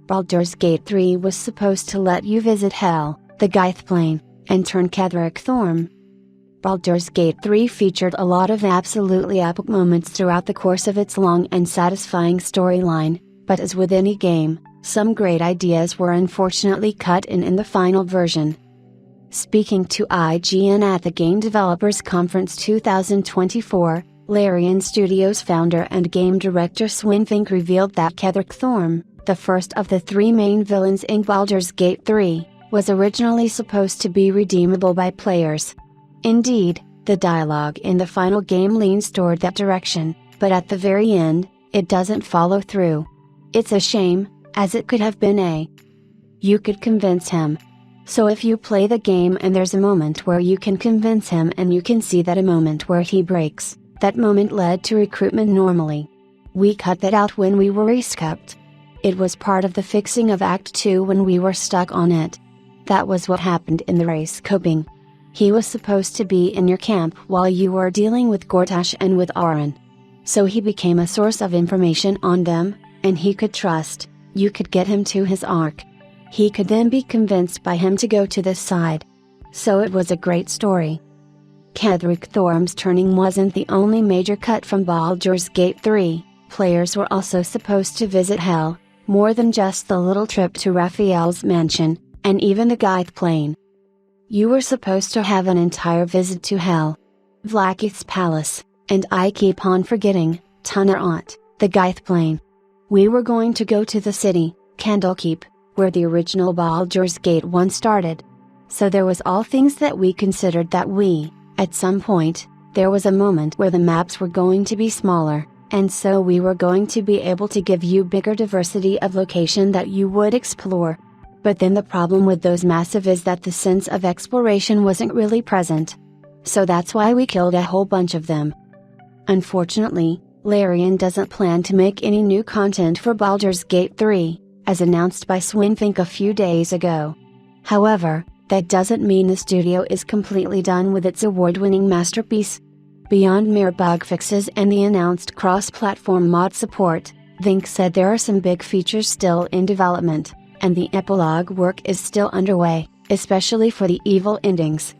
Baldur's Gate 3 was supposed to let you visit Hell, the Gith plane, and turn Ketheric Thorm. Baldur's Gate 3 featured a lot of absolutely epic moments throughout the course of its long and satisfying storyline, but as with any game, some great ideas were unfortunately cut in the final version. Speaking to IGN at the Game Developers Conference 2024, Larian Studios founder and game director Swinfink revealed that Ketheric Thorm, the first of the three main villains in Baldur's Gate 3, was originally supposed to be redeemable by players. Indeed, the dialogue in the final game leans toward that direction, but at the very end, it doesn't follow through. It's a shame, as it could have been you could convince him. So if you play the game and there's a moment where you can convince him and you can see that a moment where he breaks, that moment led to recruitment normally. We cut that out when we were rescoped. It was part of the fixing of Act 2 when we were stuck on it. That was what happened in the race coping. He was supposed to be in your camp while you were dealing with Gortash and with Auron. So he became a source of information on them, and he could trust, you could get him to his arc. He could then be convinced by him to go to this side. So it was a great story. Ketheric Thorm's turning wasn't the only major cut from Baldur's Gate 3, players were also supposed to visit Hell, more than just the little trip to Raphael's mansion, and even the Gith plane. You were supposed to have an entire visit to Hell. Vlaakith's palace, and I keep on forgetting, Tunarot, the Gith plane. We were going to go to the city, Candlekeep, where the original Baldur's Gate 1 started. So there was all things that we considered that at some point, there was a moment where the maps were going to be smaller, and so we were going to be able to give you bigger diversity of location that you would explore. But then the problem with those massive is that the sense of exploration wasn't really present. So that's why we killed a whole bunch of them. Unfortunately, Larian doesn't plan to make any new content for Baldur's Gate 3, as announced by Swinfink a few days ago. However, that doesn't mean the studio is completely done with its award-winning masterpiece. Beyond mere bug fixes and the announced cross-platform mod support, Vink said there are some big features still in development, and the epilogue work is still underway, especially for the evil endings.